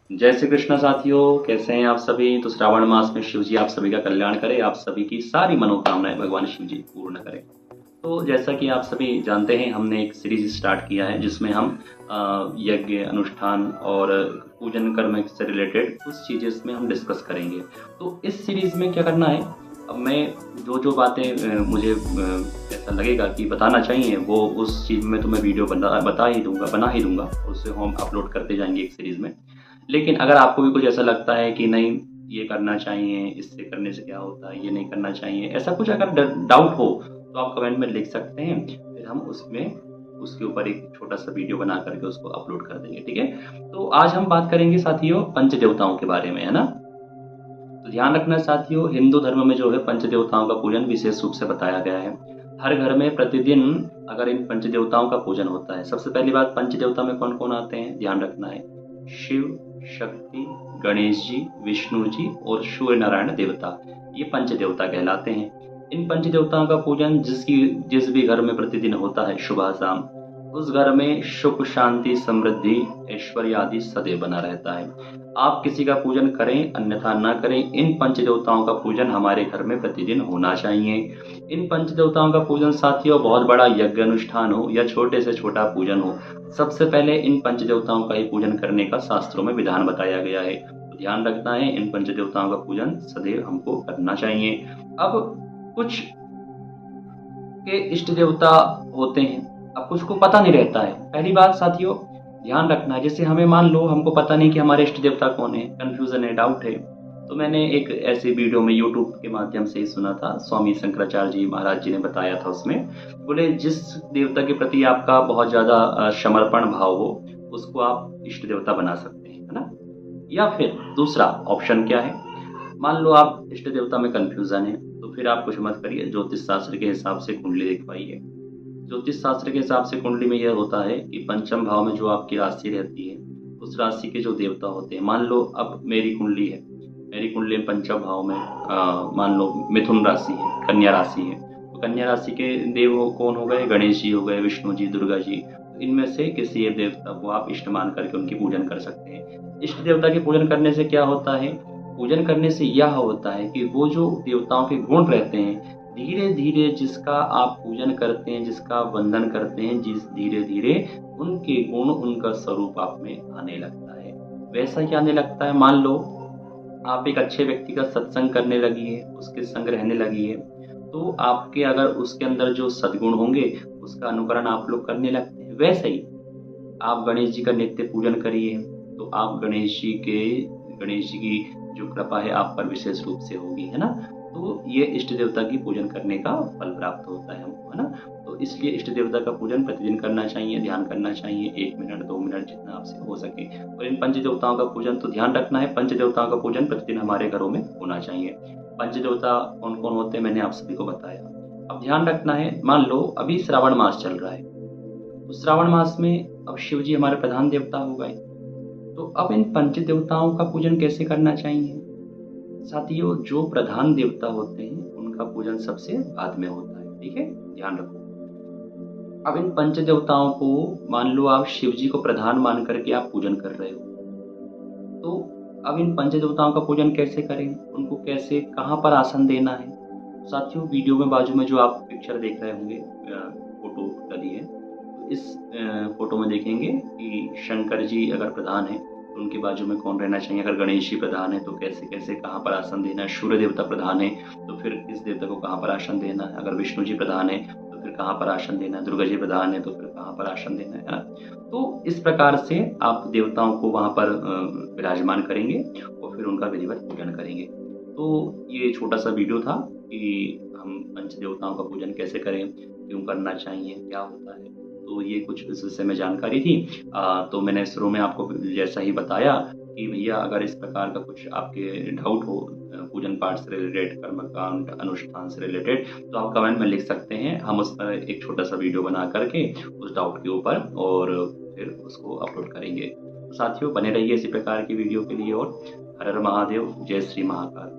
जय श्री कृष्ण साथियों, कैसे हैं आप सभी। तो श्रावण मास में शिव जी आप सभी का कल्याण करें, आप सभी की सारी मनोकामनाएं भगवान शिव जी पूर्ण करें। तो जैसा कि आप सभी जानते हैं, हमने एक सीरीज स्टार्ट किया है जिसमें हम यज्ञ अनुष्ठान और पूजन कर्म से रिलेटेड कुछ चीज़ें इसमें हम डिस्कस करेंगे। तो इस सीरीज में क्या करना है, अब मैं जो जो बातें मुझे ऐसा लगेगा कि बताना चाहिए वो उस चीज़ में तो मैं वीडियो बना ही दूंगा, उससे हम अपलोड करते जाएंगे एक सीरीज में। लेकिन अगर आपको भी कुछ ऐसा लगता है कि नहीं ये करना चाहिए, इससे करने से क्या होता है, ये नहीं करना चाहिए, ऐसा कुछ अगर डाउट हो तो आप कमेंट में लिख सकते हैं। फिर हम उसके ऊपर एक छोटा सा वीडियो बना करके उसको अपलोड कर देंगे, ठीक है। तो आज हम बात करेंगे साथियों पंच देवताओं के बारे में, है ना। तो ध्यान रखना साथियों, हिंदू धर्म में जो है पंच देवताओं का पूजन विशेष रूप से बताया गया है। हर घर में प्रतिदिन अगर इन पंच देवताओं का पूजन होता है। सबसे पहली बात, पंच देवता में कौन कौन आते हैं ध्यान रखना है। शिव, शक्ति, गणेश जी, विष्णु जी और सूर्य नारायण देवता, ये पंच देवता कहलाते हैं। इन पंच देवताओं का पूजन जिस भी घर में प्रतिदिन होता है सुबह शाम, उस घर में सुख शांति समृद्धि ऐश्वर्य आदि सदैव बना रहता है। आप किसी का पूजन करें अन्यथा न करें, इन पंच देवताओं का पूजन हमारे घर में प्रतिदिन होना चाहिए। इन पंच देवताओं का पूजन साथियों बहुत बड़ा यज्ञ अनुष्ठान हो या छोटे से छोटा पूजन हो, सबसे पहले इन पंच देवताओं का ही पूजन करने का शास्त्रों में विधान बताया गया है। तो ध्यान रखना है, इन पंच देवताओं का पूजन सदैव हमको करना चाहिए। अब कुछ के इष्ट देवता होते हैं, अब कुछ को पता नहीं रहता है। पहली बात साथियों ध्यान रखना है, जैसे हमें मान लो हमको पता नहीं कि हमारे इष्ट देवता कौन है, कंफ्यूजन है, डाउट है। तो मैंने एक ऐसी वीडियो में यूट्यूब के माध्यम से ही सुना था, स्वामी शंकराचार्य जी महाराज जी ने बताया था। उसमें बोले जिस देवता के प्रति आपका बहुत ज्यादा समर्पण भाव हो उसको आप इष्ट देवता बना सकते हैं, है ना। या फिर दूसरा ऑप्शन क्या है, मान लो आप इष्ट देवता में कंफ्यूजन है, तो फिर आप कुछ मत करिए, ज्योतिष शास्त्र के हिसाब से कुंडली दिखवाइए। ज्योतिष शास्त्र के हिसाब से कुंडली में यह होता है कि पंचम भाव में जो आपकी राशि रहती है, उस राशि के जो देवता होते हैं, मान लो अब मेरी कुंडली है, मेरी कुंडली में पंचम भाव में मान लो मिथुन राशि है, कन्या राशि है। तो कन्या राशि के देव कौन हो गए, गणेश जी हो गए, विष्णु जी, दुर्गा जी। तो इनमें से किसी एक देवता को आप इष्ट मान करके उनकी पूजन कर सकते हैं। इष्ट देवता के पूजन करने से क्या होता है, पूजन करने से यह होता है कि वो जो देवताओं के गुण रहते हैं, धीरे धीरे जिसका आप पूजन करते हैं, जिसका वंदन करते हैं, जिस धीरे धीरे उनके गुण उनका स्वरूप आप में आने लगता है। वैसा ही आने लगता है, मान लो आप एक अच्छे व्यक्ति का सत्संग करने लगी है, उसके संग रहने लगी है, तो आपके अगर उसके अंदर जो सद्गुण होंगे उसका अनुकरण आप लोग करने लगते हैं। वैसे ही आप गणेश जी का नित्य पूजन करिए, तो आप गणेश जी की जो कृपा है आप पर विशेष रूप से होगी, है ना। तो ये इष्ट देवता की पूजन करने का फल प्राप्त होता है हमको, है ना। तो इसलिए इष्ट देवता का पूजन प्रतिदिन करना चाहिए, ध्यान करना चाहिए, 1 मिनट 2 मिनट जितना आपसे हो सके। और इन पंच देवताओं का पूजन तो ध्यान रखना है, पंच देवताओं का पूजन प्रतिदिन हमारे घरों में होना चाहिए। पंच देवता कौन कौन होते हैं मैंने आप सभी को बताया। अब ध्यान रखना है, मान लो अभी श्रावण मास चल रहा है, तो श्रावण मास में अब शिव जी हमारे प्रधान देवता हो गए। तो अब इन पंच देवताओं का पूजन कैसे करना चाहिए साथियों, जो प्रधान देवता होते हैं उनका पूजन सबसे बाद में होता है, ठीक है, ध्यान रखो। अब इन पंच देवताओं को मान लो आप शिव जी को प्रधान मान करके आप पूजन कर रहे हो, तो अब इन पंच देवताओं का पूजन कैसे करें, उनको कैसे कहाँ पर आसन देना है। साथियों वीडियो में बाजू में जो आप पिक्चर देख रहे होंगे, फोटो डली है, तो इस फोटो में देखेंगे कि शंकर जी अगर प्रधान है तो उनके बाजू में कौन रहना चाहिए। अगर गणेश जी प्रधान है तो कैसे कैसे कहाँ पर आसन देना है। सूर्य देवता प्रधान है तो फिर इस देवता को कहाँ पर आसन देना है। अगर विष्णु जी प्रधान है तो फिर कहाँ पर आसन देना है। दुर्गा जी प्रधान है तो फिर कहाँ पर आसन देना है ना। तो इस प्रकार से आप देवताओं को वहाँ पर विराजमान करेंगे और फिर उनका विधिवत पूजन करेंगे। तो ये छोटा सा वीडियो था कि हम पंच देवताओं का पूजन कैसे करें, क्यों करना चाहिए, क्या होता है। तो ये कुछ इस विषय में जानकारी थी। तो मैंने शुरू में आपको जैसा ही बताया कि भैया अगर इस प्रकार का कुछ आपके डाउट हो पूजन पाठ से रिलेटेड, कर्मकांड अनुष्ठान से रिलेटेड, तो आप कमेंट में लिख सकते हैं। हम उस पर एक छोटा सा वीडियो बना करके उस डाउट के ऊपर और फिर उसको अपलोड करेंगे। तो साथियों बने रहिए इसी प्रकार की वीडियो के लिए। और हर हर महादेव, जय श्री महाकाल।